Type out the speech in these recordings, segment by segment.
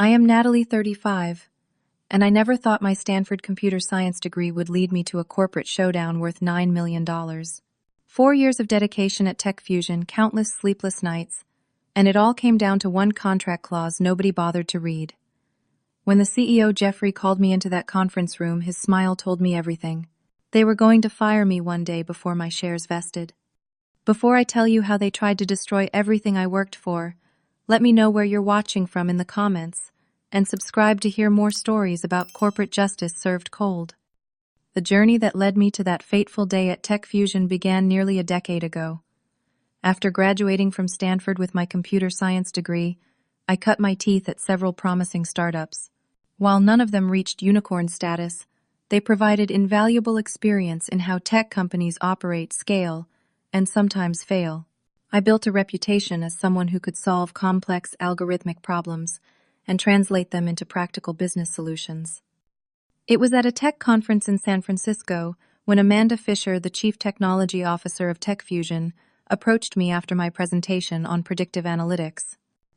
I am Natalie, 35, and I never thought my Stanford computer science degree would lead me to a corporate showdown worth $9 million. 4 years of dedication at Tech Fusion, countless sleepless nights, and it all came down to one contract clause nobody bothered to read. When the CEO Jeffrey called me into that conference room, his smile told me everything. They were going to fire me one day before my shares vested. Before I tell you how they tried to destroy everything I worked for, let me know where you're watching from in the comments, and subscribe to hear more stories about corporate justice served cold. The journey that led me to that fateful day at Tech Fusion began nearly a decade ago. After graduating from Stanford with my computer science degree, I cut my teeth at several promising startups. While none of them reached unicorn status, they provided invaluable experience in how tech companies operate, scale, and sometimes fail. I built a reputation as someone who could solve complex algorithmic problems and translate them into practical business solutions. It was at a tech conference in San Francisco when Amanda Fisher, the Chief Technology Officer of Tech Fusion, approached me after my presentation on predictive analytics.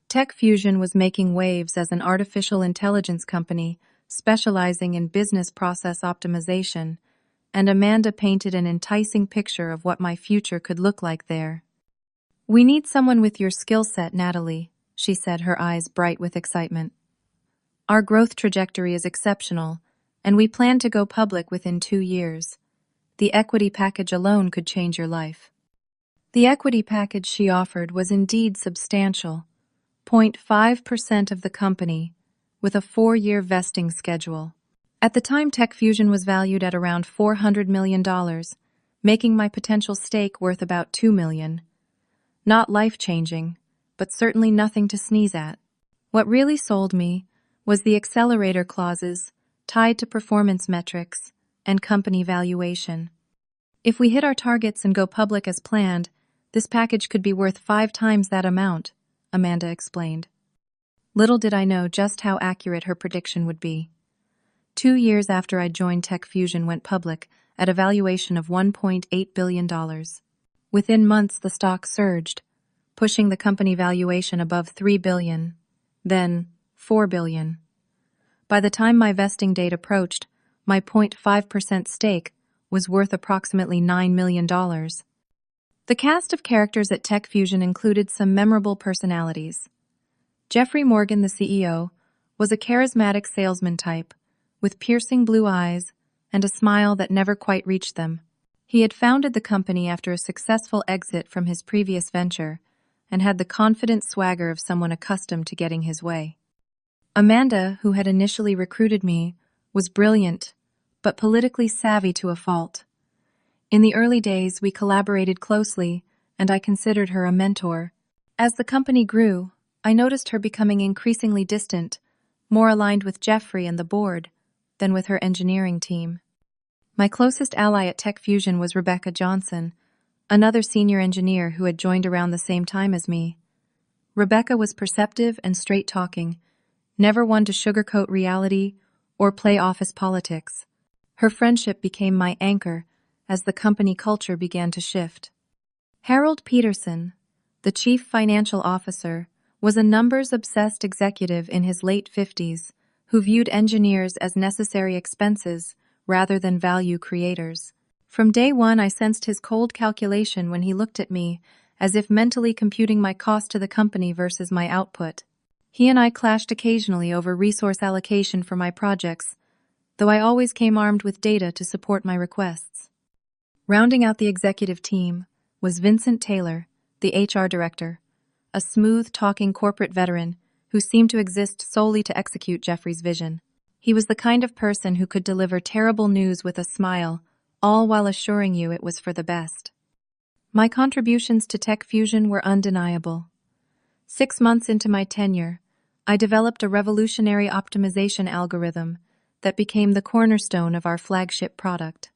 Tech Fusion was making waves as an artificial intelligence company specializing in business process optimization, and Amanda painted an enticing picture of what my future could look like there. "We need someone with your skill set, Natalie," she said, her eyes bright with excitement. "Our growth trajectory is exceptional, and we plan to go public within 2 years. The equity package alone could change your life." The equity package she offered was indeed substantial, 0.5% of the company, with a 4-year vesting schedule. At the time, Tech Fusion was valued at around $400 million, making my potential stake worth about $2 million. Not life-changing, but certainly nothing to sneeze at. What really sold me was the accelerator clauses tied to performance metrics and company valuation. If we hit our targets and go public as planned, this package could be worth 5 times that amount, Amanda explained. Little did I know just how accurate her prediction would be. 2 years after I joined Tech Fusion went public at a valuation of $1.8 billion. Within months, the stock surged, pushing the company valuation above $3 billion, then $4 billion. By the time my vesting date approached, my 0.5% stake was worth approximately $9 million. The cast of characters at Tech Fusion included some memorable personalities. Jeffrey Morgan, the CEO, was a charismatic salesman type, with piercing blue eyes and a smile that never quite reached them. He had founded the company after a successful exit from his previous venture and had the confident swagger of someone accustomed to getting his way. Amanda, who had initially recruited me, was brilliant, but politically savvy to a fault. In the early days, we collaborated closely, and I considered her a mentor. As the company grew, I noticed her becoming increasingly distant, more aligned with Jeffrey and the board than with her engineering team. My closest ally at Tech Fusion was Rebecca Johnson, another senior engineer who had joined around the same time as me. Rebecca was perceptive and straight-talking, never one to sugarcoat reality or play office politics. Her friendship became my anchor as the company culture began to shift. Harold Peterson, the chief financial officer, was a numbers-obsessed executive in his late 50s who viewed engineers as necessary expenses rather than value creators. From day one, I sensed his cold calculation when he looked at me, as if mentally computing my cost to the company versus my output. He and I clashed occasionally over resource allocation for my projects, though I always came armed with data to support my requests. Rounding out the executive team was Vincent Taylor, the HR director, a smooth-talking corporate veteran who seemed to exist solely to execute Jeffrey's vision. He was the kind of person who could deliver terrible news with a smile, all while assuring you it was for the best. My contributions to Tech Fusion were undeniable. 6 months into my tenure, I developed a revolutionary optimization algorithm that became the cornerstone of our flagship product.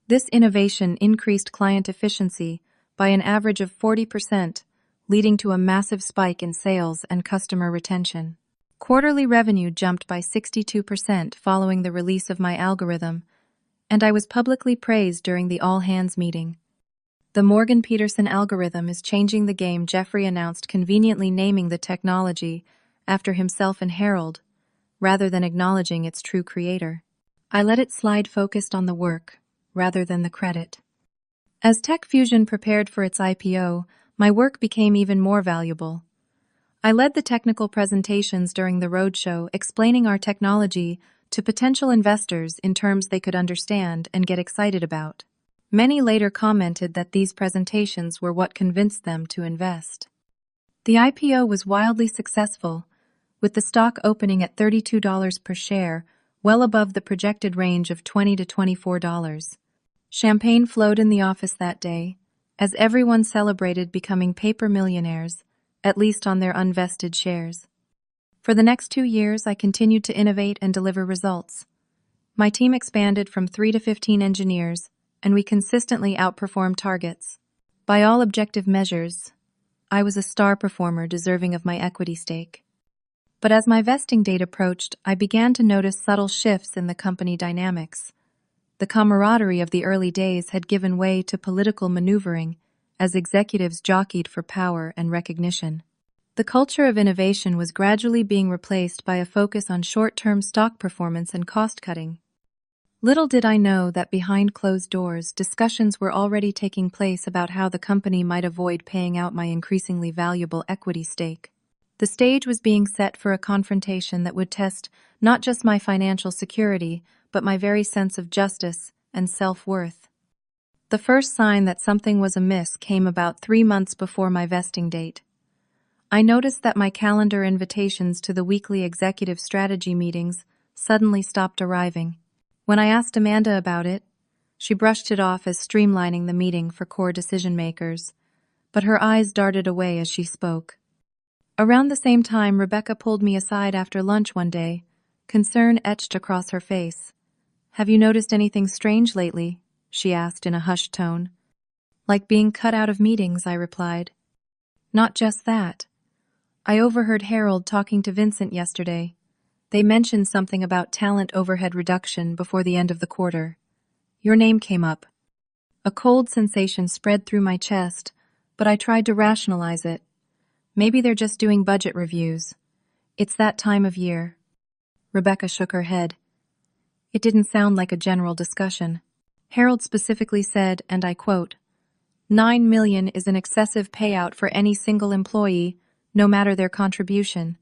This innovation increased client efficiency by an average of 40%, leading to a massive spike in sales and customer retention. Quarterly revenue jumped by 62% following the release of my algorithm, and I was publicly praised during the all-hands meeting. "The Morgan-Peterson algorithm is changing the game," Jeffrey announced, conveniently naming the technology after himself and Harold, rather than acknowledging its true creator. I let it slide focused on the work, rather than the credit. As Tech Fusion prepared for its IPO, my work became even more valuable. I led the technical presentations during the roadshow, explaining our technology to potential investors in terms they could understand and get excited about. Many later commented that these presentations were what convinced them to invest. The IPO was wildly successful, with the stock opening at $32 per share, well above the projected range of $20 to $24. Champagne flowed in the office that day, as everyone celebrated becoming paper millionaires, at least on their unvested shares. For the next 2 years, I continued to innovate and deliver results. My team expanded from 3 to 15 engineers, and we consistently outperformed targets. By all objective measures, I was a star performer deserving of my equity stake. But as my vesting date approached, I began to notice subtle shifts in the company dynamics. The camaraderie of the early days had given way to political maneuvering as executives jockeyed for power and recognition. The culture of innovation was gradually being replaced by a focus on short-term stock performance and cost-cutting. Little did I know that behind closed doors, discussions were already taking place about how the company might avoid paying out my increasingly valuable equity stake. The stage was being set for a confrontation that would test not just my financial security, but my very sense of justice and self-worth. The first sign that something was amiss came about 3 months before my vesting date. I noticed that my calendar invitations to the weekly executive strategy meetings suddenly stopped arriving. When I asked Amanda about it, she brushed it off as streamlining the meeting for core decision-makers, but her eyes darted away as she spoke. Around the same time, Rebecca pulled me aside after lunch one day, concern etched across her face. "Have you noticed anything strange lately?" she asked in a hushed tone. "Like being cut out of meetings," I replied. "Not just that. I overheard Harold talking to Vincent yesterday. They mentioned something about talent overhead reduction before the end of the quarter. Your name came up." A cold sensation spread through my chest, but I tried to rationalize it. Maybe they're just doing budget reviews. It's that time of year. Rebecca shook her head. It didn't sound like a general discussion. Harold specifically said, and I quote, "$9 million is an excessive payout for any single employee, no matter their contribution.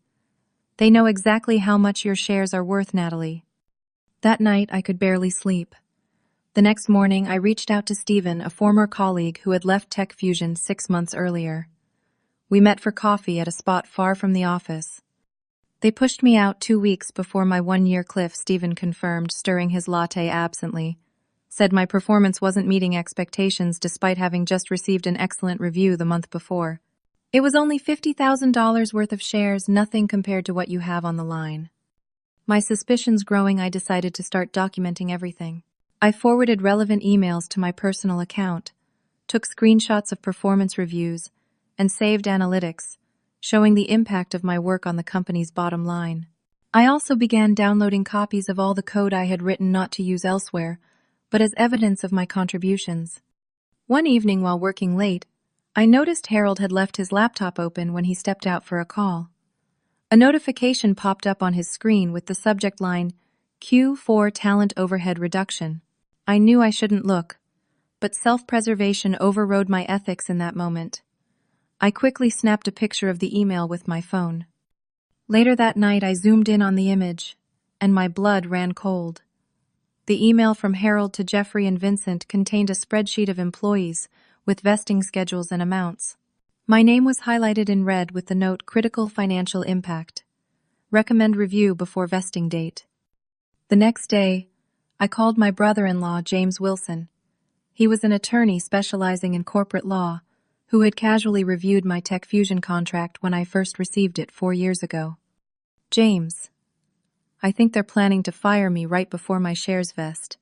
They know exactly how much your shares are worth, Natalie." That night, I could barely sleep. The next morning, I reached out to Stephen, a former colleague who had left Tech Fusion 6 months earlier. We met for coffee at a spot far from the office. They pushed me out 2 weeks before my 1-year cliff, Stephen confirmed, stirring his latte absently. Said my performance wasn't meeting expectations despite having just received an excellent review the month before. It was only $50,000 worth of shares, nothing compared to what you have on the line. My suspicions growing, I decided to start documenting everything. I forwarded relevant emails to my personal account, took screenshots of performance reviews, and saved analytics, showing the impact of my work on the company's bottom line. I also began downloading copies of all the code I had written not to use elsewhere, but as evidence of my contributions. One evening while working late, I noticed Harold had left his laptop open when he stepped out for a call. A notification popped up on his screen with the subject line, Q4 Talent Overhead Reduction. I knew I shouldn't look, but self-preservation overrode my ethics in that moment. I quickly snapped a picture of the email with my phone. Later that night, I zoomed in on the image, and my blood ran cold. The email from Harold to Jeffrey and Vincent contained a spreadsheet of employees with vesting schedules and amounts. My name was highlighted in red with the note "Critical Financial Impact. Recommend review before vesting date." The next day, I called my brother-in-law, James Wilson. He was an attorney specializing in corporate law, who had casually reviewed my Tech Fusion contract when I first received it 4 years ago. "James, I think they're planning to fire me right before my shares vest,"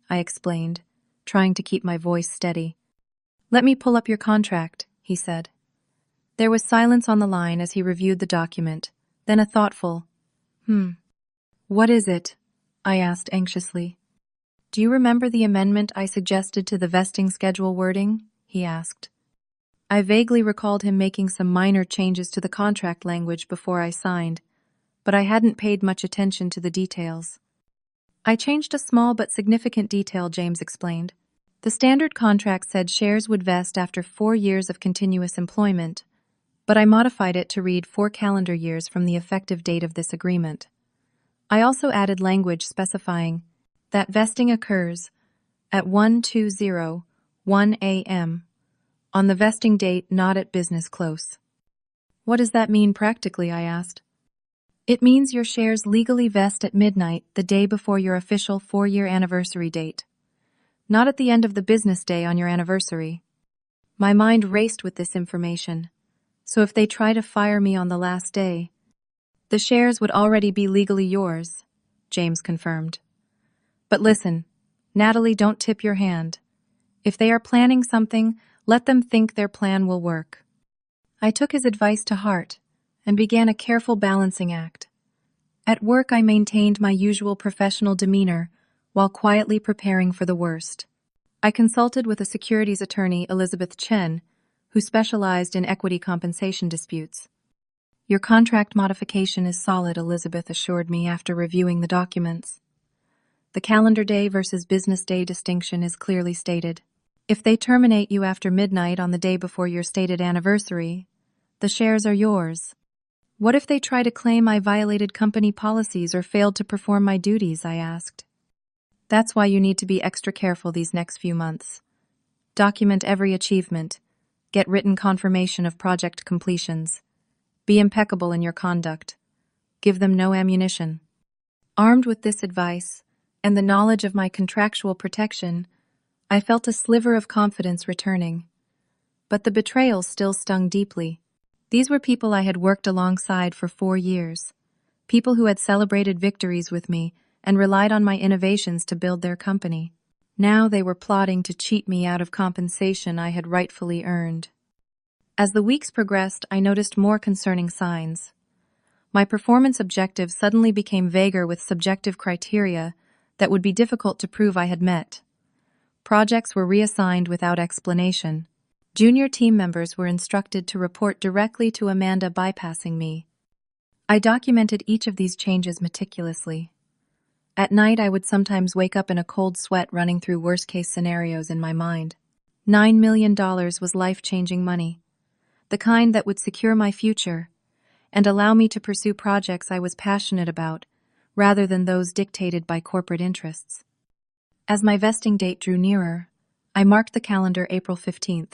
I explained, trying to keep my voice steady. "Let me pull up your contract," he said. There was silence on the line as he reviewed the document, then a thoughtful, "What is it?" I asked anxiously. "Do you remember the amendment I suggested to the vesting schedule wording?" he asked. I vaguely recalled him making some minor changes to the contract language before I signed, but I hadn't paid much attention to the details. I changed a small but significant detail, James explained. The standard contract said shares would vest after 4 years of continuous employment, but I modified it to read 4 calendar years from the effective date of this agreement. I also added language specifying that vesting occurs at 1:20 a.m. on the vesting date, not at business close. What does that mean practically? I asked. It means your shares legally vest at midnight the day before your official 4-year anniversary date, not at the end of the business day on your anniversary. My mind raced with this information, so if they try to fire me on the last day, the shares would already be legally yours, James confirmed. But listen, Natalie, don't tip your hand. If they are planning something, let them think their plan will work. I took his advice to heart and began a careful balancing act. At work, I maintained my usual professional demeanor while quietly preparing for the worst. I consulted with a securities attorney, Elizabeth Chen, who specialized in equity compensation disputes. Your contract modification is solid, Elizabeth assured me after reviewing the documents. The calendar day versus business day distinction is clearly stated. If they terminate you after midnight on the day before your stated anniversary, the shares are yours. What if they try to claim I violated company policies or failed to perform my duties? I asked. That's why you need to be extra careful these next few months. Document every achievement. Get written confirmation of project completions. Be impeccable in your conduct. Give them no ammunition. Armed with this advice and the knowledge of my contractual protection, I felt a sliver of confidence returning. But the betrayals still stung deeply. These were people I had worked alongside for 4 years, people who had celebrated victories with me and relied on my innovations to build their company. Now they were plotting to cheat me out of compensation I had rightfully earned. As the weeks progressed, I noticed more concerning signs. My performance objectives suddenly became vaguer with subjective criteria that would be difficult to prove I had met. Projects were reassigned without explanation. Junior team members were instructed to report directly to Amanda, bypassing me. I documented each of these changes meticulously. At night, I would sometimes wake up in a cold sweat running through worst-case scenarios in my mind. $9 million was life-changing money, the kind that would secure my future and allow me to pursue projects I was passionate about, rather than those dictated by corporate interests. As my vesting date drew nearer, I marked the calendar April 15th.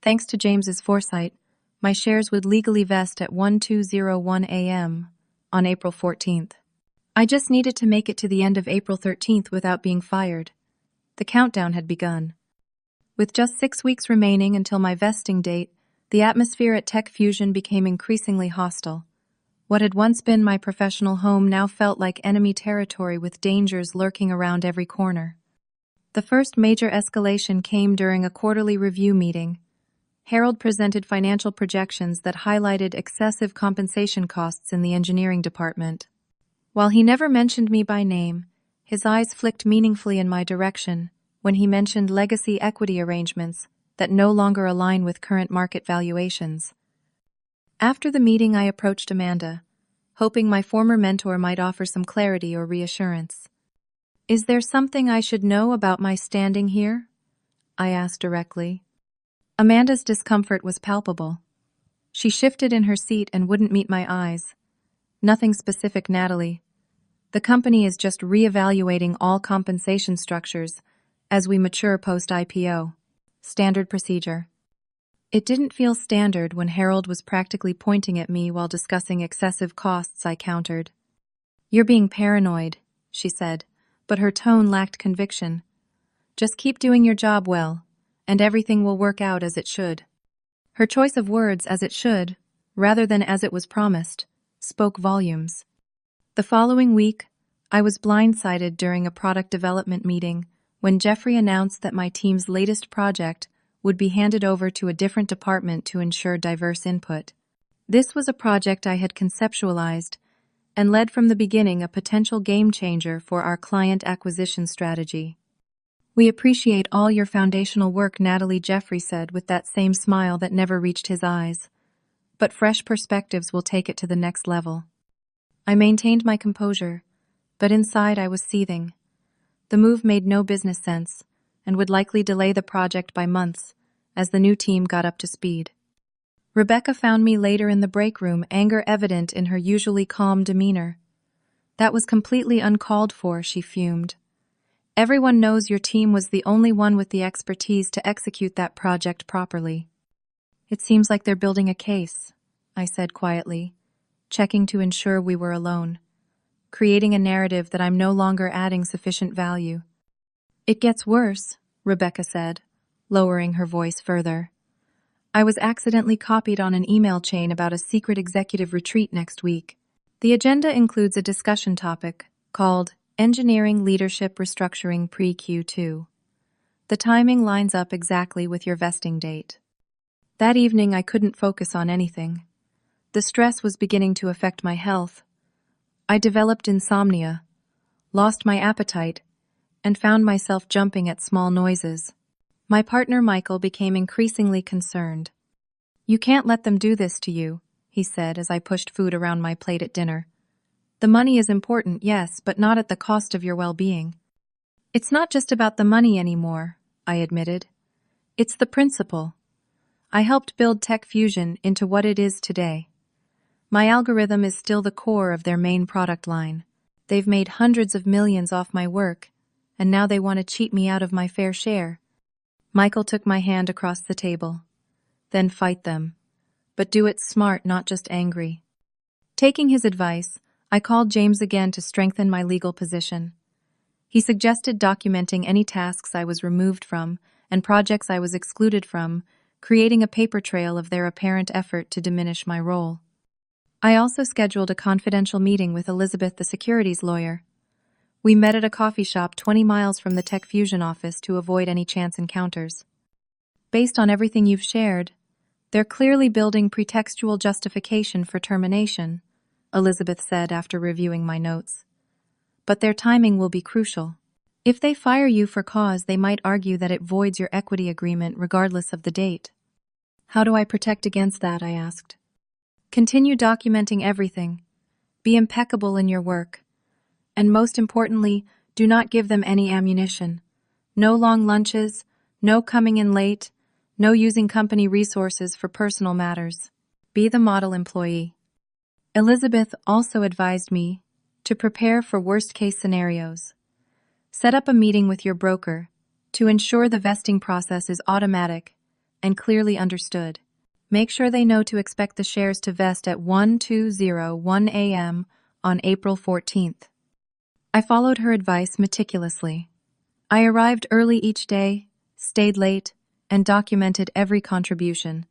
Thanks to James's foresight, my shares would legally vest at 1:20 a.m. on April 14th. I just needed to make it to the end of April 13th without being fired. The countdown had begun. With just 6 weeks remaining until my vesting date, the atmosphere at Tech Fusion became increasingly hostile. What had once been my professional home now felt like enemy territory, with dangers lurking around every corner. The first major escalation came during a quarterly review meeting. Harold presented financial projections that highlighted excessive compensation costs in the engineering department. While he never mentioned me by name, his eyes flicked meaningfully in my direction when he mentioned legacy equity arrangements that no longer align with current market valuations. After the meeting, I approached Amanda, hoping my former mentor might offer some clarity or reassurance. "Is there something I should know about my standing here?" I asked directly. Amanda's discomfort was palpable. She shifted in her seat and wouldn't meet my eyes. "Nothing specific, Natalie. The company is just re-evaluating all compensation structures as we mature post-IPO. Standard procedure." It didn't feel standard when Harold was practically pointing at me while discussing excessive costs, I countered. "You're being paranoid," she said, but her tone lacked conviction. "Just keep doing your job well, and everything will work out as it should." Her choice of words, "as it should," rather than "as it was promised," spoke volumes. The following week, I was blindsided during a product development meeting when Jeffrey announced that my team's latest project would be handed over to a different department to ensure diverse input. This was a project I had conceptualized and led from the beginning, a potential game-changer for our client acquisition strategy. "We appreciate all your foundational work," Natalie, Jeffrey said with that same smile that never reached his eyes. "But fresh perspectives will take it to the next level." I maintained my composure, but inside I was seething. The move made no business sense and would likely delay the project by months as the new team got up to speed. Rebecca found me later in the break room, anger evident in her usually calm demeanor. That was completely uncalled for, she fumed. Everyone knows your team was the only one with the expertise to execute that project properly. It seems like they're building a case, I said quietly, checking to ensure we were alone, creating a narrative that I'm no longer adding sufficient value. It gets worse, Rebecca said, lowering her voice further. I was accidentally copied on an email chain about a secret executive retreat next week. The agenda includes a discussion topic called Engineering Leadership Restructuring Pre-Q2. The timing lines up exactly with your vesting date. That evening I couldn't focus on anything. The stress was beginning to affect my health. I developed insomnia, lost my appetite, and found myself jumping at small noises. My partner Michael became increasingly concerned. You can't let them do this to you, he said as I pushed food around my plate at dinner. The money is important, yes, but not at the cost of your well-being. It's not just about the money anymore, I admitted. It's the principle. I helped build Tech Fusion into what it is today. My algorithm is still the core of their main product line. They've made hundreds of millions off my work, and now they want to cheat me out of my fair share. Michael took my hand across the table. Then fight them. But do it smart, not just angry. Taking his advice, I called James again to strengthen my legal position. He suggested documenting any tasks I was removed from and projects I was excluded from, creating a paper trail of their apparent effort to diminish my role. I also scheduled a confidential meeting with Elizabeth, the securities lawyer. We met at a coffee shop 20 miles from the Tech Fusion office to avoid any chance encounters. Based on everything you've shared, they're clearly building pretextual justification for termination, Elizabeth said after reviewing my notes. But their timing will be crucial. If they fire you for cause, they might argue that it voids your equity agreement regardless of the date. How do I protect against that? I asked. Continue documenting everything. Be impeccable in your work. And most importantly, do not give them any ammunition. No long lunches, no coming in late, no using company resources for personal matters. Be the model employee. Elizabeth also advised me to prepare for worst-case scenarios. Set up a meeting with your broker to ensure the vesting process is automatic and clearly understood. Make sure they know to expect the shares to vest at 12:01 a.m. on April 14th. I followed her advice meticulously. I arrived early each day, stayed late, and documented every contribution.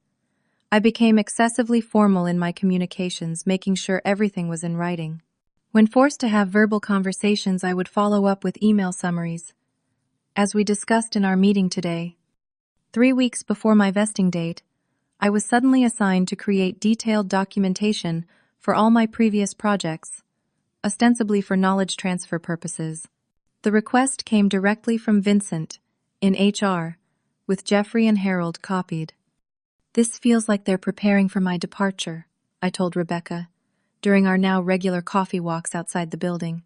I became excessively formal in my communications, making sure everything was in writing. When forced to have verbal conversations, I would follow up with email summaries. As we discussed in our meeting today, 3 weeks before my vesting date, I was suddenly assigned to create detailed documentation for all my previous projects, ostensibly for knowledge transfer purposes. The request came directly from Vincent, in HR, with Jeffrey and Harold copied. This feels like they're preparing for my departure, I told Rebecca, during our now regular coffee walks outside the building.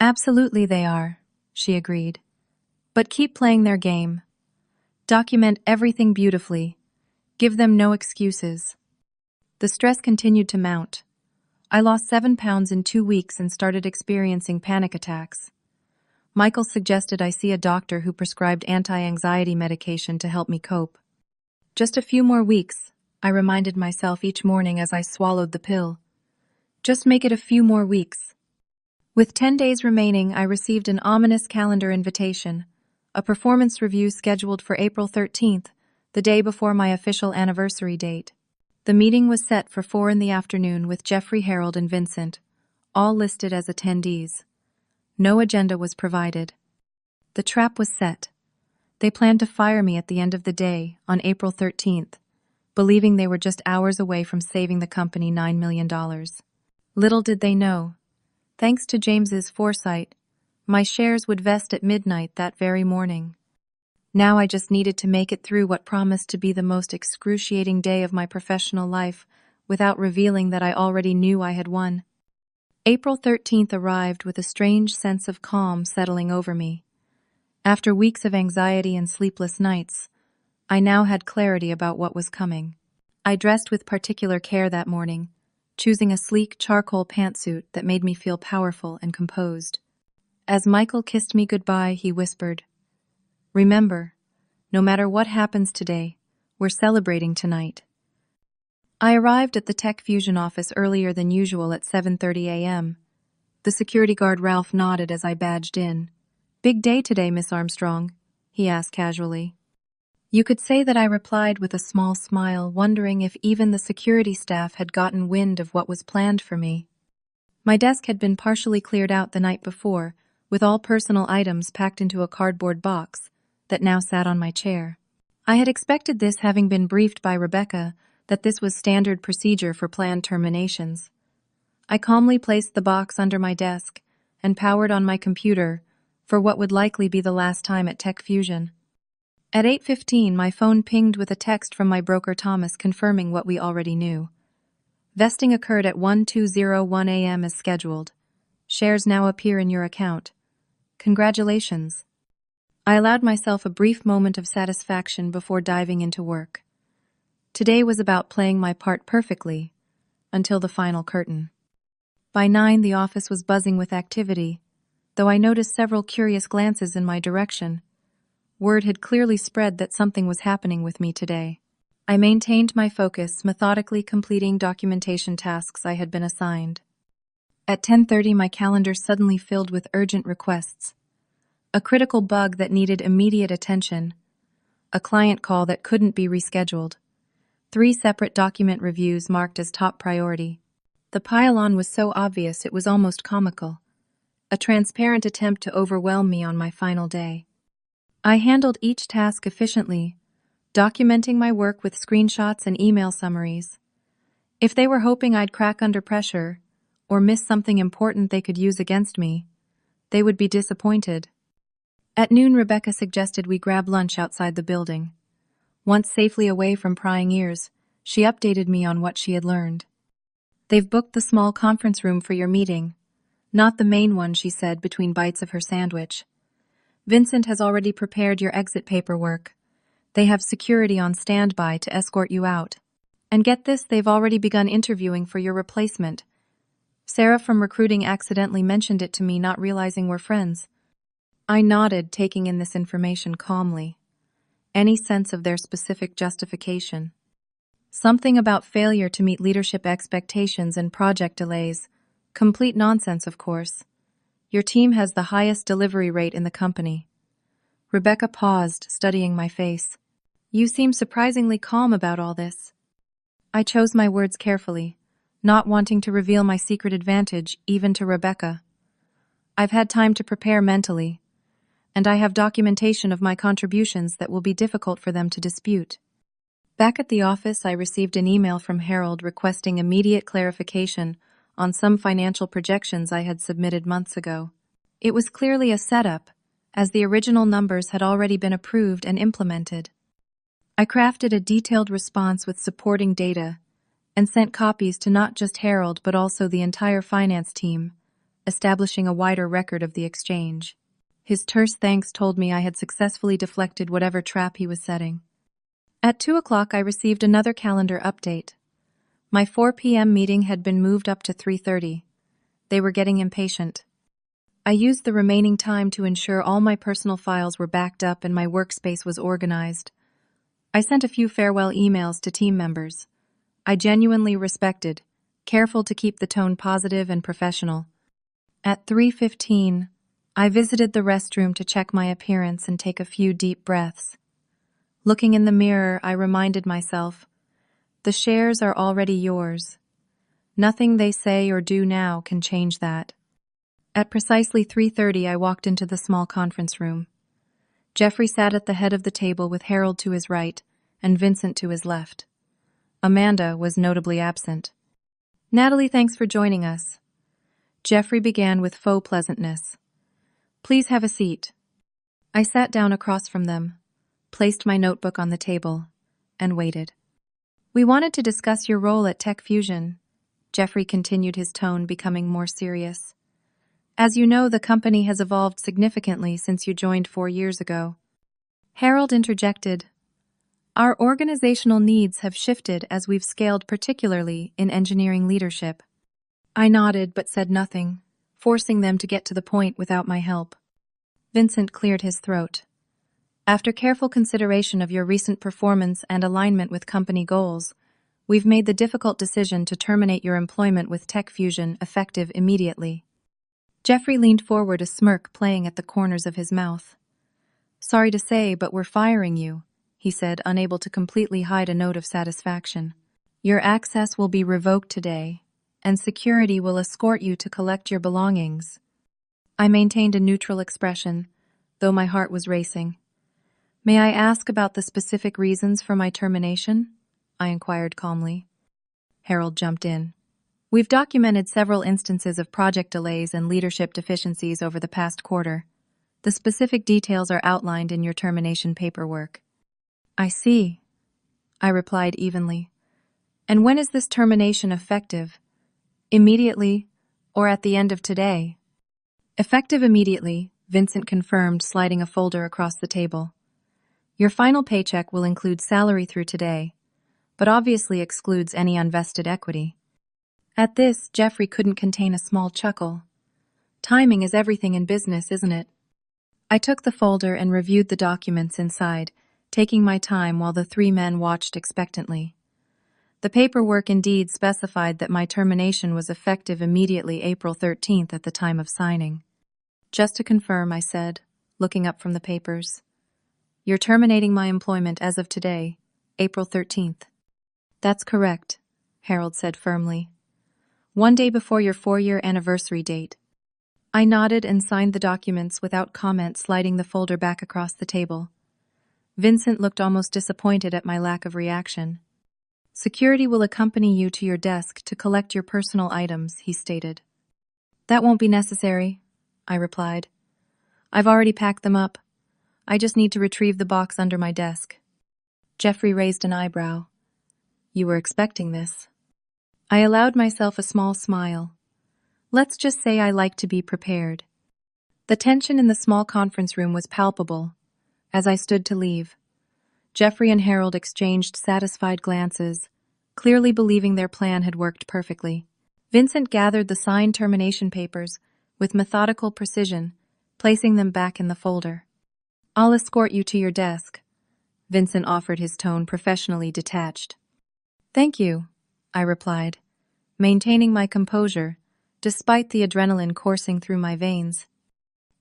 Absolutely they are, she agreed. But keep playing their game. Document everything beautifully. Give them no excuses. The stress continued to mount. I lost 7 pounds in 2 weeks and started experiencing panic attacks. Michael suggested I see a doctor who prescribed anti-anxiety medication to help me cope. Just a few more weeks, I reminded myself each morning as I swallowed the pill. Just make it a few more weeks. With 10 days remaining, I received an ominous calendar invitation, a performance review scheduled for April 13th, the day before my official anniversary date. The meeting was set for 4 in the afternoon with Jeffrey, Harold, and Vincent, all listed as attendees. No agenda was provided. The trap was set. They planned to fire me at the end of the day, on April 13th, believing they were just hours away from saving the company $9 million. Little did they know, thanks to James's foresight, my shares would vest at midnight that very morning. Now I just needed to make it through what promised to be the most excruciating day of my professional life without revealing that I already knew I had won. April 13th arrived with a strange sense of calm settling over me. After weeks of anxiety and sleepless nights, I now had clarity about what was coming. I dressed with particular care that morning, choosing a sleek charcoal pantsuit that made me feel powerful and composed. As Michael kissed me goodbye, he whispered, "Remember, no matter what happens today, we're celebrating tonight." I arrived at the Tech Fusion office earlier than usual at 7:30 a.m. The security guard Ralph nodded as I badged in. "Big day today, Miss Armstrong?" he asked casually. You could say that I replied with a small smile, wondering if even the security staff had gotten wind of what was planned for me. My desk had been partially cleared out the night before, with all personal items packed into a cardboard box that now sat on my chair. I had expected this, having been briefed by Rebecca that this was standard procedure for planned terminations. I calmly placed the box under my desk and powered on my computer for what would likely be the last time at Tech Fusion. At 8:15, my phone pinged with a text from my broker Thomas confirming what we already knew. Vesting occurred at 12:01 a.m. as scheduled. Shares now appear in your account. Congratulations. I allowed myself a brief moment of satisfaction before diving into work. Today was about playing my part perfectly, until the final curtain. By 9, the office was buzzing with activity, though I noticed several curious glances in my direction. Word had clearly spread that something was happening with me today. I maintained my focus, methodically completing documentation tasks I had been assigned. At 10:30, my calendar suddenly filled with urgent requests. A critical bug that needed immediate attention. A client call that couldn't be rescheduled. 3 separate document reviews marked as top priority. The pile-on was so obvious it was almost comical. A transparent attempt to overwhelm me on my final day. I handled each task efficiently, documenting my work with screenshots and email summaries. If they were hoping I'd crack under pressure, or miss something important they could use against me, they would be disappointed. At noon, Rebecca suggested we grab lunch outside the building. Once safely away from prying ears, she updated me on what she had learned. "They've booked the small conference room for your meeting. Not the main one," she said between bites of her sandwich. "Vincent has already prepared your exit paperwork. They have security on standby to escort you out. And get this, they've already begun interviewing for your replacement. Sarah from recruiting accidentally mentioned it to me, not realizing we're friends." I nodded, taking in this information calmly. Any sense of their specific justification? Something about failure to meet leadership expectations and project delays. Complete nonsense, of course. Your team has the highest delivery rate in the company. Rebecca paused, studying my face. "You seem surprisingly calm about all this." I chose my words carefully, not wanting to reveal my secret advantage even to Rebecca. "I've had time to prepare mentally, and I have documentation of my contributions that will be difficult for them to dispute." Back at the office, I received an email from Harold requesting immediate clarification on some financial projections I had submitted months ago. It was clearly a setup, as the original numbers had already been approved and implemented. I crafted a detailed response with supporting data and sent copies to not just Harold but also the entire finance team, establishing a wider record of the exchange. His terse thanks told me I had successfully deflected whatever trap he was setting. At 2 o'clock, I received another calendar update. My 4 p.m. meeting had been moved up to 3:30. They were getting impatient. I used the remaining time to ensure all my personal files were backed up and my workspace was organized. I sent a few farewell emails to team members I genuinely respected, careful to keep the tone positive and professional. At 3:15, I visited the restroom to check my appearance and take a few deep breaths. Looking in the mirror, I reminded myself, the shares are already yours. Nothing they say or do now can change that. At precisely 3:30, I walked into the small conference room. Jeffrey sat at the head of the table with Harold to his right and Vincent to his left. Amanda was notably absent. "Natalie, thanks for joining us." Jeffrey began with faux pleasantness. "Please have a seat." I sat down across from them, placed my notebook on the table, and waited. "We wanted to discuss your role at Tech Fusion," Jeffrey continued, his tone becoming more serious. As you know, the company has evolved significantly since you joined 4 years ago. Harold interjected. Our organizational needs have shifted as we've scaled, particularly in engineering leadership. I nodded but said nothing, forcing them to get to the point without my help. Vincent cleared his throat. After careful consideration of your recent performance and alignment with company goals, we've made the difficult decision to terminate your employment with Tech Fusion effective immediately. Jeffrey leaned forward, a smirk playing at the corners of his mouth. Sorry to say, but we're firing you, he said, unable to completely hide a note of satisfaction. Your access will be revoked today, and security will escort you to collect your belongings. I maintained a neutral expression, though my heart was racing. May I ask about the specific reasons for my termination? I inquired calmly. Harold jumped in. We've documented several instances of project delays and leadership deficiencies over the past quarter. The specific details are outlined in your termination paperwork. I see, I replied evenly. And when is this termination effective? Immediately, or at the end of today? Effective immediately, Vincent confirmed, sliding a folder across the table. Your final paycheck will include salary through today, but obviously excludes any unvested equity. At this, Jeffrey couldn't contain a small chuckle. Timing is everything in business, isn't it? I took the folder and reviewed the documents inside, taking my time while the 3 men watched expectantly. The paperwork indeed specified that my termination was effective immediately April 13th at the time of signing. Just to confirm, I said, looking up from the papers. You're terminating my employment as of today, April 13th. That's correct, Harold said firmly. 1 day before your 4-year anniversary date. I nodded and signed the documents without comment, sliding the folder back across the table. Vincent looked almost disappointed at my lack of reaction. Security will accompany you to your desk to collect your personal items, he stated. That won't be necessary, I replied. I've already packed them up. I just need to retrieve the box under my desk. Jeffrey raised an eyebrow. You were expecting this. I allowed myself a small smile. Let's just say I like to be prepared. The tension in the small conference room was palpable. As I stood to leave, Jeffrey and Harold exchanged satisfied glances, clearly believing their plan had worked perfectly. Vincent gathered the signed termination papers with methodical precision, placing them back in the folder. I'll escort you to your desk, Vincent offered, his tone professionally detached. Thank you, I replied, maintaining my composure despite the adrenaline coursing through my veins.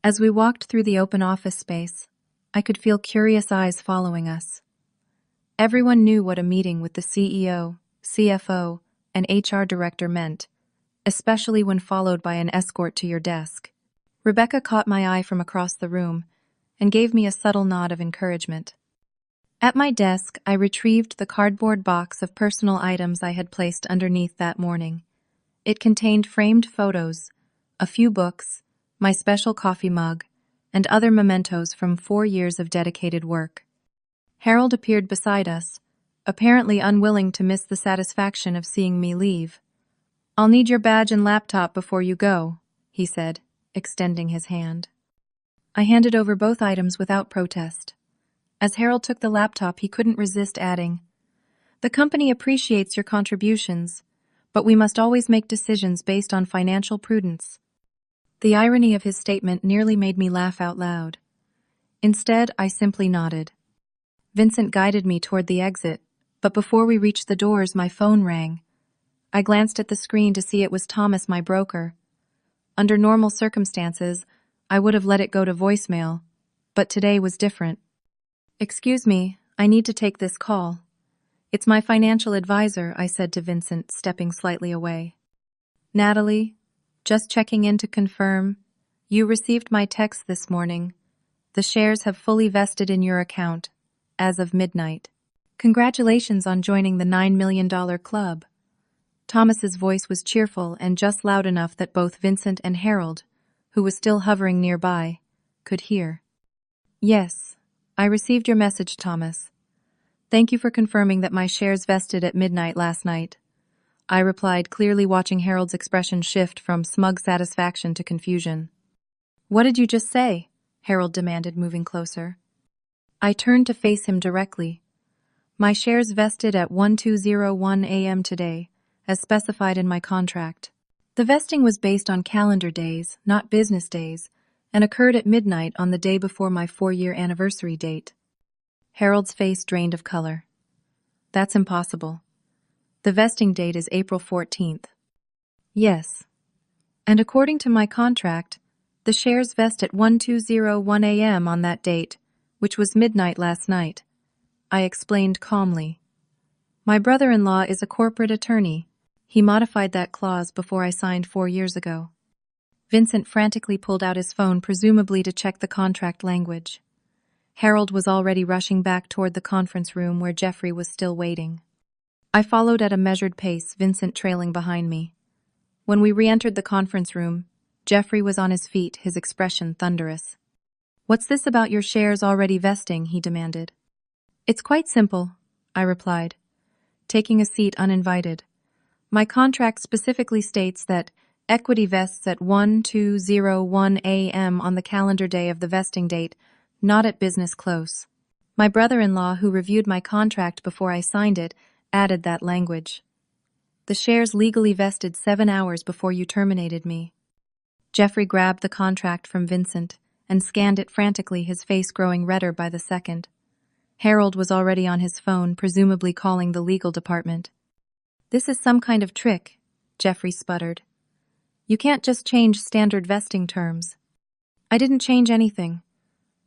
As we walked through the open office space, I could feel curious eyes following us. Everyone knew what a meeting with the CEO, CFO, and HR director meant, especially when followed by an escort to your desk. Rebecca caught my eye from across the room and gave me a subtle nod of encouragement. At my desk, I retrieved the cardboard box of personal items I had placed underneath that morning. It contained framed photos, a few books, my special coffee mug, and other mementos from 4 years of dedicated work. Harold appeared beside us, apparently unwilling to miss the satisfaction of seeing me leave. I'll need your badge and laptop before you go, he said, extending his hand. I handed over both items without protest. As Harold took the laptop, he couldn't resist adding, "The company appreciates your contributions, but we must always make decisions based on financial prudence." The irony of his statement nearly made me laugh out loud. Instead, I simply nodded. Vincent guided me toward the exit, but before we reached the doors, my phone rang. I glanced at the screen to see it was Thomas, my broker. Under normal circumstances, I would have let it go to voicemail, but today was different. "Excuse me, I need to take this call. It's my financial advisor," I said to Vincent, stepping slightly away. "Natalie, just checking in to confirm. You received my text this morning. The shares have fully vested in your account, as of midnight. Congratulations on joining the $9 million club." Thomas's voice was cheerful and just loud enough that both Vincent and Harold, who was still hovering nearby, could hear. "Yes, I received your message, Thomas. Thank you for confirming that my shares vested at midnight last night. I replied, clearly watching Harold's expression shift from smug satisfaction to confusion. What did you just say? Harold demanded, moving closer. I turned to face him directly. My shares vested at 12:01 a.m. today, as specified in my contract. The vesting was based on calendar days, not business days, and occurred at midnight on the day before my 4-year anniversary date. Harold's face drained of color. That's impossible. The vesting date is April 14th. Yes. And according to my contract, the shares vest at 12:01 a.m. on that date, which was midnight last night. I explained calmly. My brother-in-law is a corporate attorney. He modified that clause before I signed 4 years ago. Vincent frantically pulled out his phone, presumably to check the contract language. Harold was already rushing back toward the conference room where Jeffrey was still waiting. I followed at a measured pace, Vincent trailing behind me. When we re-entered the conference room, Jeffrey was on his feet, his expression thunderous. What's this about your shares already vesting? He demanded. It's quite simple, I replied, taking a seat uninvited. My contract specifically states that equity vests at 12:01 a.m. on the calendar day of the vesting date, not at business close. My brother-in-law, who reviewed my contract before I signed it, added that language. The shares legally vested 7 hours before you terminated me. Jeffrey grabbed the contract from Vincent and scanned it frantically, his face growing redder by the second. Harold was already on his phone, presumably calling the legal department. This is some kind of trick, Jeffrey sputtered. You can't just change standard vesting terms. I didn't change anything.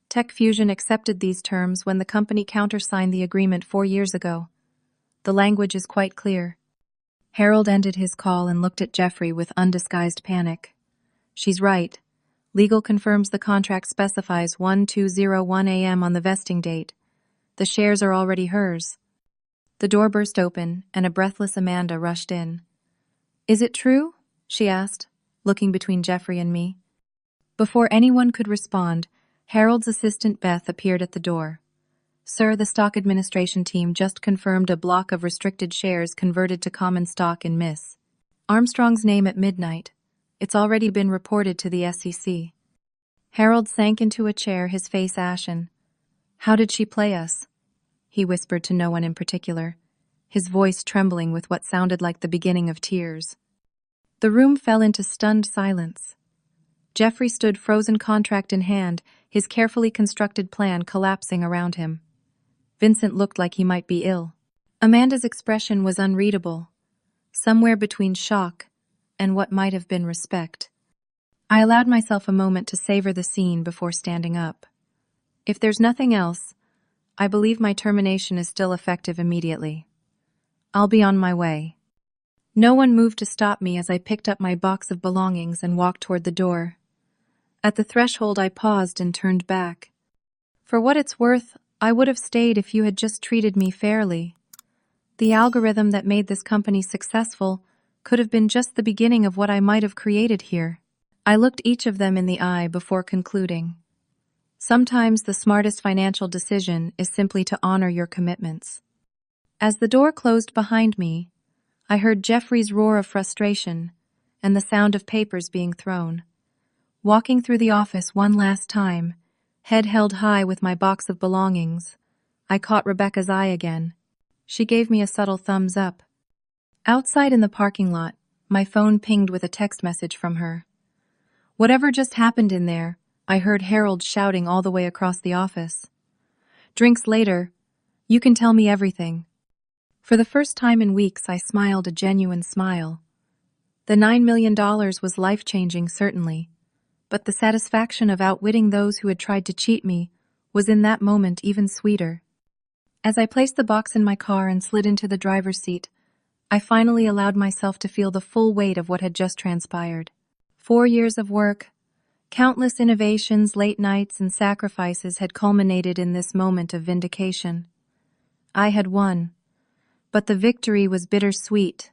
Tech Fusion accepted these terms when the company countersigned the agreement 4 years ago. The language is quite clear. Harold ended his call and looked at Jeffrey with undisguised panic. She's right. Legal confirms the contract specifies 12:01 a.m. on the vesting date. The shares are already hers. The door burst open, and a breathless Amanda rushed in. Is it true? She asked, looking between Jeffrey and me. Before anyone could respond, Harold's assistant Beth appeared at the door. Sir, the stock administration team just confirmed a block of restricted shares converted to common stock in Miss Armstrong's name at midnight. It's already been reported to the SEC. Harold sank into a chair, his face ashen. How did she play us? He whispered to no one in particular, his voice trembling with what sounded like the beginning of tears. The room fell into stunned silence. Jeffrey stood frozen, contract in hand, his carefully constructed plan collapsing around him. Vincent looked like he might be ill. Amanda's expression was unreadable, somewhere between shock and what might have been respect. I allowed myself a moment to savor the scene before standing up. If there's nothing else, I believe my termination is still effective immediately. I'll be on my way. No one moved to stop me as I picked up my box of belongings and walked toward the door. At the threshold, I paused and turned back. For what it's worth, I would have stayed if you had just treated me fairly. The algorithm that made this company successful could have been just the beginning of what I might have created here. I looked each of them in the eye before concluding. Sometimes the smartest financial decision is simply to honor your commitments. As the door closed behind me, I heard Jeffrey's roar of frustration and the sound of papers being thrown. Walking through the office one last time, head held high with my box of belongings, I caught Rebecca's eye again. She gave me a subtle thumbs up. Outside in the parking lot, my phone pinged with a text message from her. Whatever just happened in there, I heard Harold shouting all the way across the office. Drinks later, you can tell me everything. For the first time in weeks, I smiled a genuine smile. The $9 million was life-changing, certainly, but the satisfaction of outwitting those who had tried to cheat me was in that moment even sweeter. As I placed the box in my car and slid into the driver's seat, I finally allowed myself to feel the full weight of what had just transpired. 4 years of work, countless innovations, late nights, and sacrifices had culminated in this moment of vindication. I had won, but the victory was bittersweet,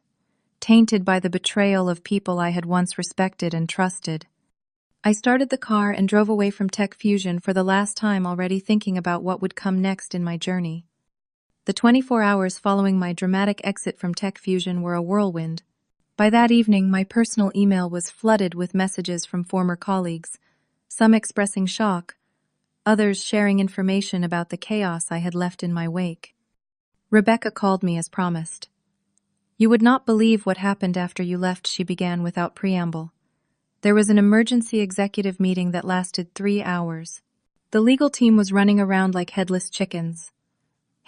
tainted by the betrayal of people I had once respected and trusted. I started the car and drove away from Tech Fusion for the last time, already thinking about what would come next in my journey. The 24 hours following my dramatic exit from Tech Fusion were a whirlwind. By that evening, my personal email was flooded with messages from former colleagues, some expressing shock, others sharing information about the chaos I had left in my wake. Rebecca called me as promised. "You would not believe what happened after you left," she began without preamble. "There was an emergency executive meeting that lasted 3 hours. The legal team was running around like headless chickens.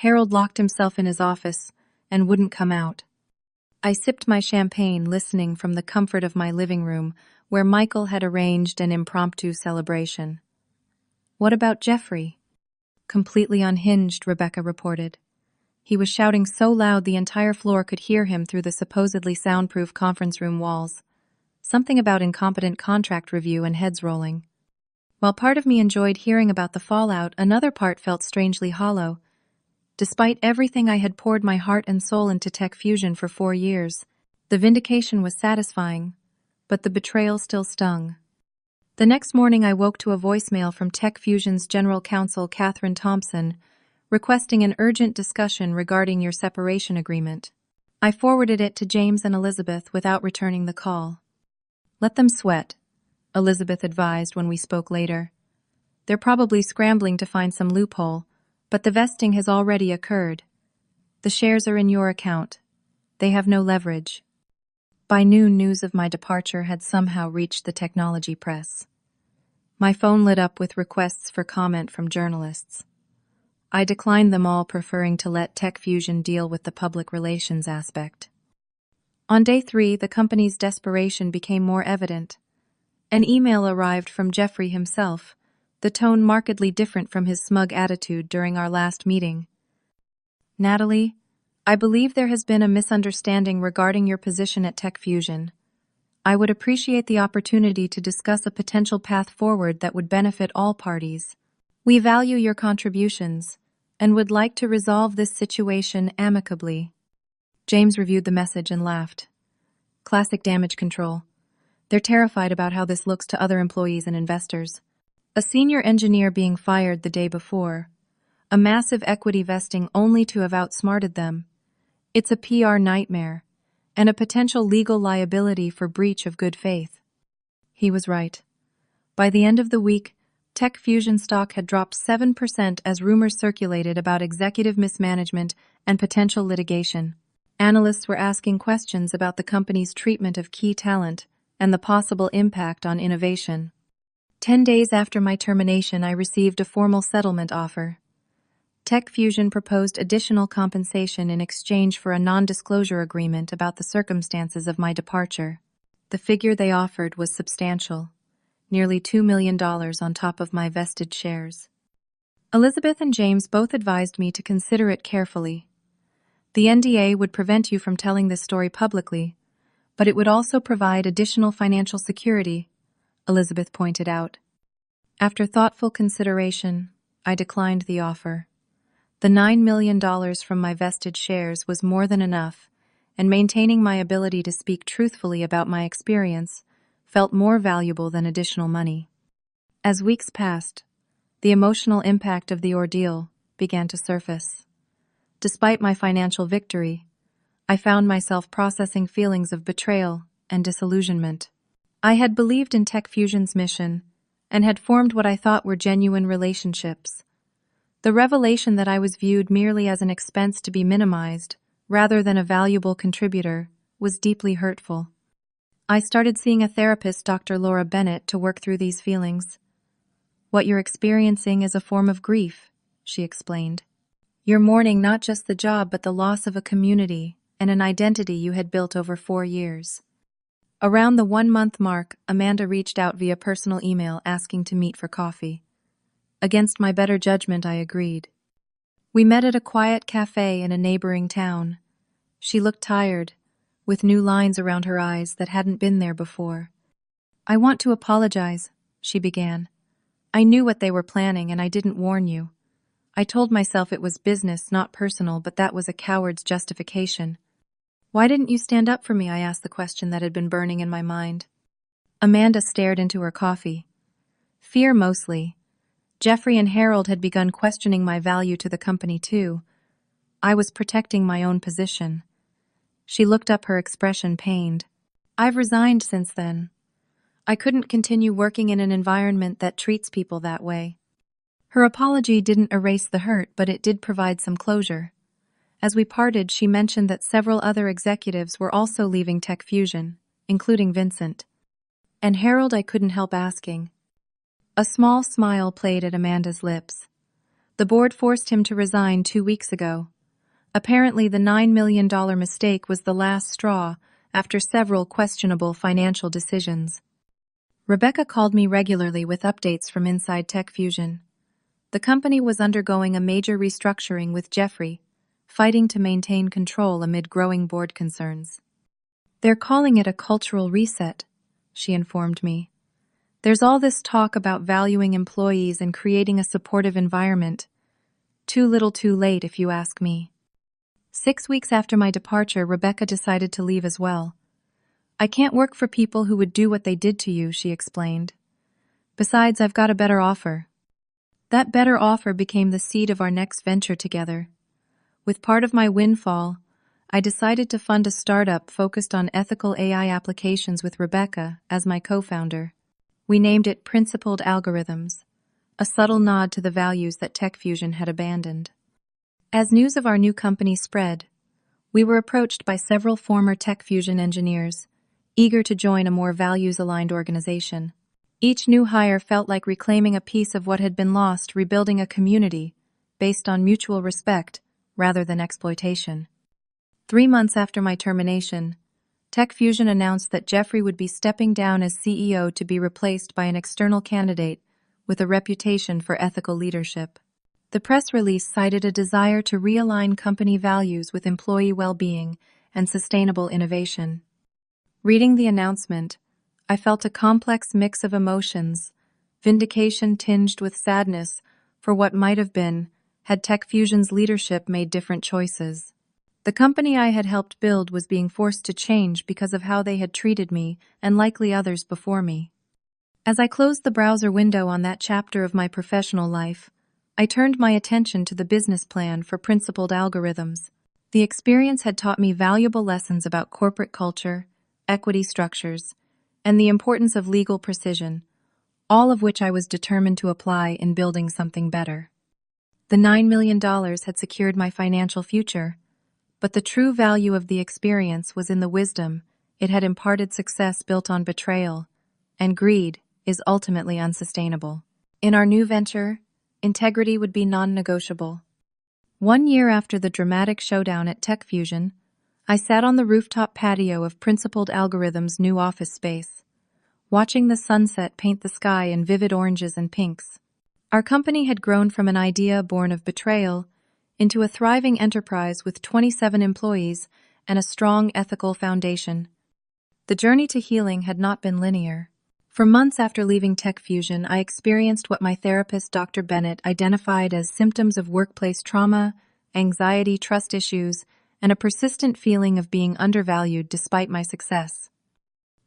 Harold locked himself in his office and wouldn't come out." I sipped my champagne, listening from the comfort of my living room, where Michael had arranged an impromptu celebration. "What about Jeffrey?" "Completely unhinged," Rebecca reported. "He was shouting so loud the entire floor could hear him through the supposedly soundproof conference room walls. Something about incompetent contract review and heads rolling." While part of me enjoyed hearing about the fallout, another part felt strangely hollow. Despite everything I had poured my heart and soul into Tech Fusion for 4 years, the vindication was satisfying, but the betrayal still stung. The next morning I woke to a voicemail from Tech Fusion's General Counsel, Catherine Thompson, requesting an urgent discussion regarding your separation agreement. I forwarded it to James and Elizabeth without returning the call. "Let them sweat," Elizabeth advised when we spoke later. "They're probably scrambling to find some loophole, but the vesting has already occurred. The shares are in your account. They have no leverage." By noon, news of my departure had somehow reached the technology press. My phone lit up with requests for comment from journalists. I declined them all, preferring to let Tech Fusion deal with the public relations aspect. On day 3, the company's desperation became more evident. An email arrived from Jeffrey himself, the tone markedly different from his smug attitude during our last meeting. "Natalie, I believe there has been a misunderstanding regarding your position at Tech Fusion. I would appreciate the opportunity to discuss a potential path forward that would benefit all parties. We value your contributions and would like to resolve this situation amicably." James reviewed the message and laughed. Classic damage control. They're terrified about how this looks to other employees and investors. A senior engineer being fired the day before. A massive equity vesting only to have outsmarted them. It's a PR nightmare, and a potential legal liability for breach of good faith. He was right. By the end of the week, Tech Fusion stock had dropped 7% as rumors circulated about executive mismanagement and potential litigation. Analysts were asking questions about the company's treatment of key talent and the possible impact on innovation. 10 days after my termination, I received a formal settlement offer. Tech Fusion proposed additional compensation in exchange for a non-disclosure agreement about the circumstances of my departure. The figure they offered was substantial, nearly $2 million on top of my vested shares. Elizabeth and James both advised me to consider it carefully. The NDA would prevent you from telling this story publicly, but it would also provide additional financial security, Elizabeth pointed out. After thoughtful consideration, I declined the offer. The $9 million from my vested shares was more than enough, and maintaining my ability to speak truthfully about my experience felt more valuable than additional money. As weeks passed, the emotional impact of the ordeal began to surface. Despite my financial victory, I found myself processing feelings of betrayal and disillusionment. I had believed in Tech Fusion's mission and had formed what I thought were genuine relationships. The revelation that I was viewed merely as an expense to be minimized, rather than a valuable contributor, was deeply hurtful. I started seeing a therapist, Dr. Laura Bennett, to work through these feelings. "What you're experiencing is a form of grief," she explained. "You're mourning not just the job but the loss of a community and an identity you had built over 4 years. Around the 1-month mark, Amanda reached out via personal email asking to meet for coffee. Against my better judgment, I agreed. We met at a quiet cafe in a neighboring town. She looked tired, with new lines around her eyes that hadn't been there before. "I want to apologize," she began. "I knew what they were planning and I didn't warn you. I told myself it was business, not personal, but that was a coward's justification." "Why didn't you stand up for me?" I asked, the question that had been burning in my mind. Amanda stared into her coffee. "Fear mostly. Jeffrey and Harold had begun questioning my value to the company too. I was protecting my own position. She looked up, her expression pained. I've resigned since then. I couldn't continue working in an environment that treats people that way. Her apology didn't erase the hurt, but it did provide some closure. As we parted, she mentioned that several other executives were also leaving Tech Fusion, including Vincent. And Harold? I couldn't help asking. A small smile played at Amanda's lips. The board forced him to resign 2 weeks ago. Apparently, the $9 million mistake was the last straw after several questionable financial decisions. Rebecca called me regularly with updates from inside Tech Fusion. The company was undergoing a major restructuring, with Jeffrey fighting to maintain control amid growing board concerns. They're calling it a cultural reset, she informed me. There's all this talk about valuing employees and creating a supportive environment. Too little too late, if you ask me. 6 weeks after my departure, Rebecca decided to leave as well. I can't work for people who would do what they did to you, she explained. Besides, I've got a better offer. That better offer became the seed of our next venture together. With part of my windfall, I decided to fund a startup focused on ethical AI applications with Rebecca as my co-founder. We named it Principled Algorithms, a subtle nod to the values that Tech Fusion had abandoned. As news of our new company spread, we were approached by several former Tech Fusion engineers, eager to join a more values-aligned organization. Each new hire felt like reclaiming a piece of what had been lost, rebuilding a community based on mutual respect rather than exploitation. 3 months after my termination, Tech Fusion announced that Jeffrey would be stepping down as CEO to be replaced by an external candidate with a reputation for ethical leadership. The press release cited a desire to realign company values with employee well-being and sustainable innovation. Reading the announcement, I felt a complex mix of emotions, vindication tinged with sadness for what might have been had Tech Fusion's leadership made different choices. The company I had helped build was being forced to change because of how they had treated me and likely others before me. As I closed the browser window on that chapter of my professional life, I turned my attention to the business plan for Principled Algorithms. The experience had taught me valuable lessons about corporate culture, equity structures, and the importance of legal precision, all of which I was determined to apply in building something better. The $9 million had secured my financial future, but the true value of the experience was in the wisdom it had imparted. Success built on betrayal and greed is ultimately unsustainable. In our new venture, integrity would be non-negotiable. 1 year after the dramatic showdown at Tech Fusion, I sat on the rooftop patio of Principled Algorithms' new office space, watching the sunset paint the sky in vivid oranges and pinks. Our company had grown from an idea born of betrayal into a thriving enterprise with 27 employees and a strong ethical foundation. The journey to healing had not been linear. For months after leaving Tech Fusion, I experienced what my therapist, Dr. Bennett, identified as symptoms of workplace trauma, anxiety, trust issues, and a persistent feeling of being undervalued despite my success.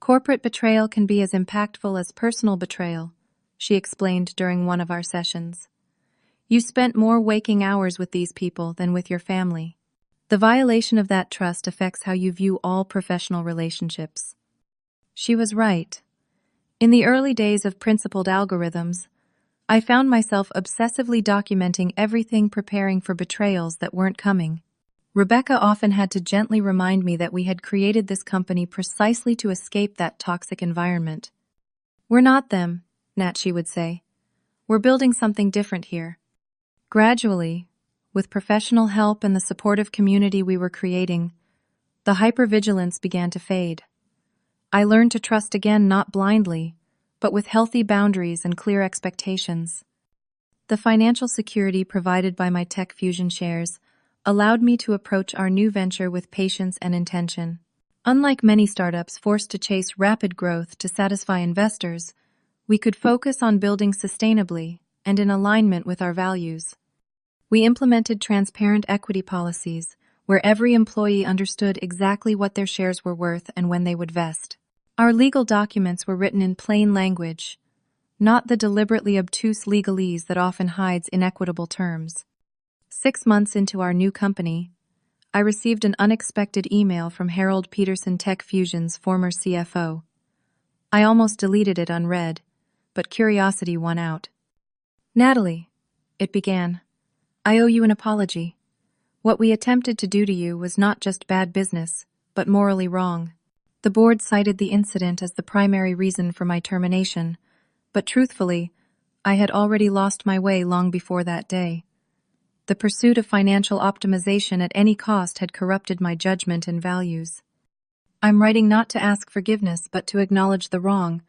Corporate betrayal can be as impactful as personal betrayal, she explained during one of our sessions. You spent more waking hours with these people than with your family. The violation of that trust affects how you view all professional relationships. She was right. In the early days of Principled Algorithms, I found myself obsessively documenting everything, preparing for betrayals that weren't coming. Rebecca often had to gently remind me that we had created this company precisely to escape that toxic environment. We're not them, Nat, she would say. We're building something different here. Gradually, with professional help and the supportive community we were creating, the hypervigilance began to fade. I learned to trust again, not blindly, but with healthy boundaries and clear expectations. The financial security provided by my Tech Fusion shares allowed me to approach our new venture with patience and intention. Unlike many startups forced to chase rapid growth to satisfy investors, we could focus on building sustainably and in alignment with our values. We implemented transparent equity policies where every employee understood exactly what their shares were worth and when they would vest. Our legal documents were written in plain language, not the deliberately obtuse legalese that often hides inequitable terms. 6 months into our new company, I received an unexpected email from Harold Peterson, Tech Fusion's former CFO. I almost deleted it unread, but curiosity won out. "Natalie," it began, "I owe you an apology. What we attempted to do to you was not just bad business, but morally wrong. The board cited the incident as the primary reason for my termination, but truthfully, I had already lost my way long before that day. The pursuit of financial optimization at any cost had corrupted my judgment and values. I'm writing not to ask forgiveness, but to acknowledge the wrong,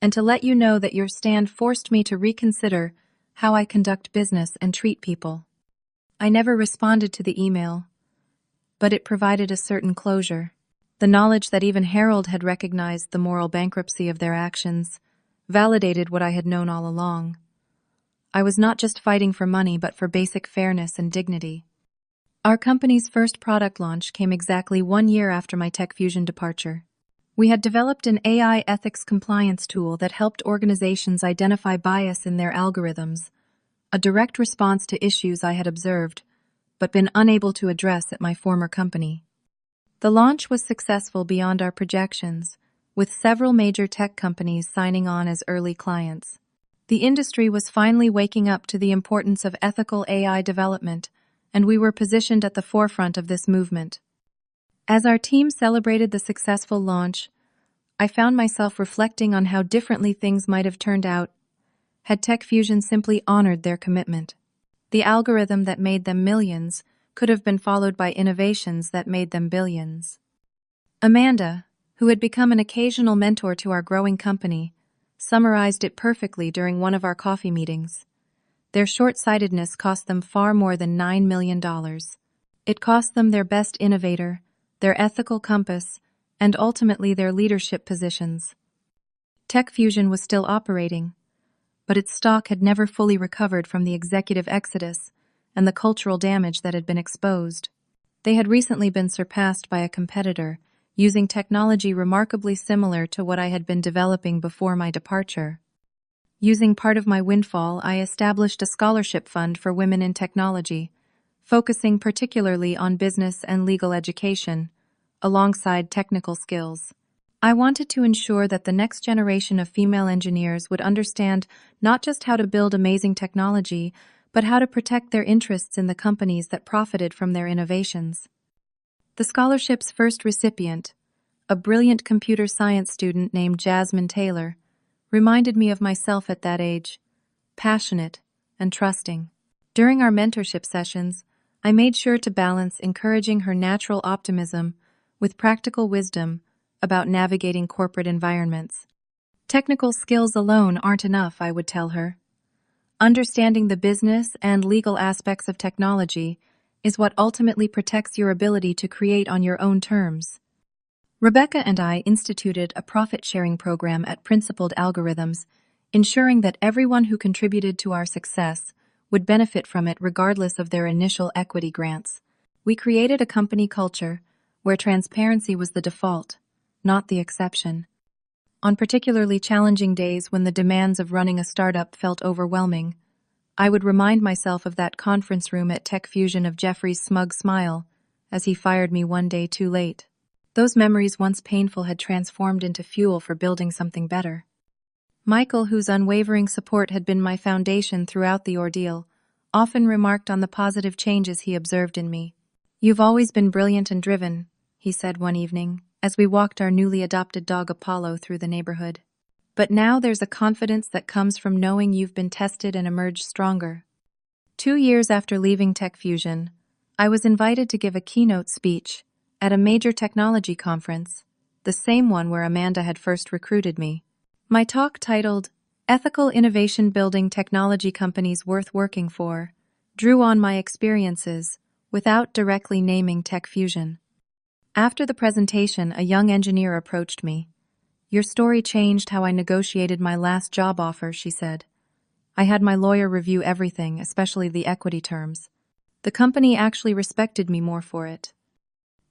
and to let you know that your stand forced me to reconsider how I conduct business and treat people." I never responded to the email, but it provided a certain closure. The knowledge that even Harold had recognized the moral bankruptcy of their actions validated what I had known all along. I was not just fighting for money, but for basic fairness and dignity. Our company's first product launch came exactly 1 year after my Tech Fusion departure. We had developed an AI ethics compliance tool that helped organizations identify bias in their algorithms, a direct response to issues I had observed, but been unable to address at my former company. The launch was successful beyond our projections, with several major tech companies signing on as early clients. The industry was finally waking up to the importance of ethical AI development, and we were positioned at the forefront of this movement. As our team celebrated the successful launch, I found myself reflecting on how differently things might have turned out had Tech Fusion simply honored their commitment. The algorithm that made them millions could have been followed by innovations that made them billions. Amanda, who had become an occasional mentor to our growing company, summarized it perfectly during one of our coffee meetings. Their short-sightedness cost them far more than $9 million. It cost them their best innovator, their ethical compass, and ultimately their leadership positions. Tech Fusion was still operating, but its stock had never fully recovered from the executive exodus and the cultural damage that had been exposed. They had recently been surpassed by a competitor, using technology remarkably similar to what I had been developing before my departure. Using part of my windfall, I established a scholarship fund for women in technology, focusing particularly on business and legal education, alongside technical skills. I wanted to ensure that the next generation of female engineers would understand not just how to build amazing technology, but how to protect their interests in the companies that profited from their innovations. The scholarship's first recipient, a brilliant computer science student named Jasmine Taylor, reminded me of myself at that age, passionate and trusting. During our mentorship sessions, I made sure to balance encouraging her natural optimism with practical wisdom about navigating corporate environments. Technical skills alone aren't enough, I would tell her. Understanding the business and legal aspects of technology is what ultimately protects your ability to create on your own terms. Rebecca and I instituted a profit-sharing program at Principled Algorithms, ensuring that everyone who contributed to our success would benefit from it regardless of their initial equity grants. We created a company culture where transparency was the default, not the exception. On particularly challenging days when the demands of running a startup felt overwhelming, I would remind myself of that conference room at Tech Fusion, of Jeffrey's smug smile as he fired me one day too late. Those memories, once painful, had transformed into fuel for building something better. Michael, whose unwavering support had been my foundation throughout the ordeal, often remarked on the positive changes he observed in me. "You've always been brilliant and driven," he said one evening, as we walked our newly adopted dog Apollo through the neighborhood. "But now there's a confidence that comes from knowing you've been tested and emerged stronger." 2 years after leaving Tech Fusion, I was invited to give a keynote speech at a major technology conference, the same one where Amanda had first recruited me. My talk, titled "Ethical Innovation Building Technology Companies Worth Working For," drew on my experiences without directly naming Tech Fusion. After the presentation, a young engineer approached me. "Your story changed how I negotiated my last job offer," she said. "I had my lawyer review everything, especially the equity terms. The company actually respected me more for it."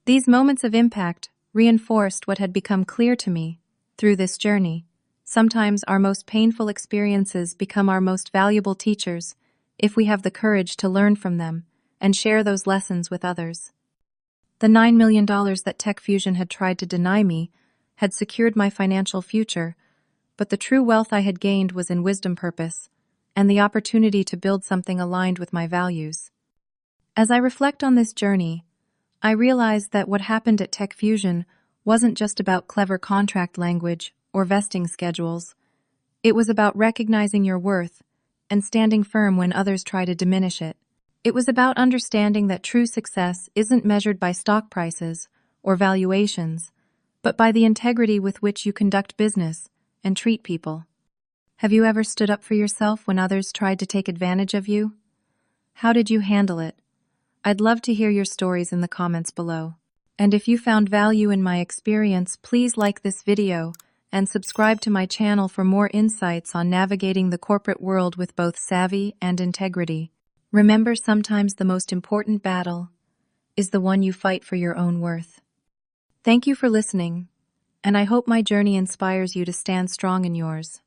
These moments of impact reinforced what had become clear to me through this journey. Sometimes our most painful experiences become our most valuable teachers if we have the courage to learn from them and share those lessons with others. The $9 million that Tech Fusion had tried to deny me had secured my financial future, but the true wealth I had gained was in wisdom, purpose, and the opportunity to build something aligned with my values. As I reflect on this journey, I realize that what happened at Tech Fusion wasn't just about clever contract language or vesting schedules. It was about recognizing your worth and standing firm when others try to diminish it. It was about understanding that true success isn't measured by stock prices or valuations, but by the integrity with which you conduct business and treat people. Have you ever stood up for yourself when others tried to take advantage of you? How did you handle it? I'd love to hear your stories in the comments below. And if you found value in my experience, please like this video and subscribe to my channel for more insights on navigating the corporate world with both savvy and integrity. Remember, sometimes the most important battle is the one you fight for your own worth. Thank you for listening, and I hope my journey inspires you to stand strong in yours.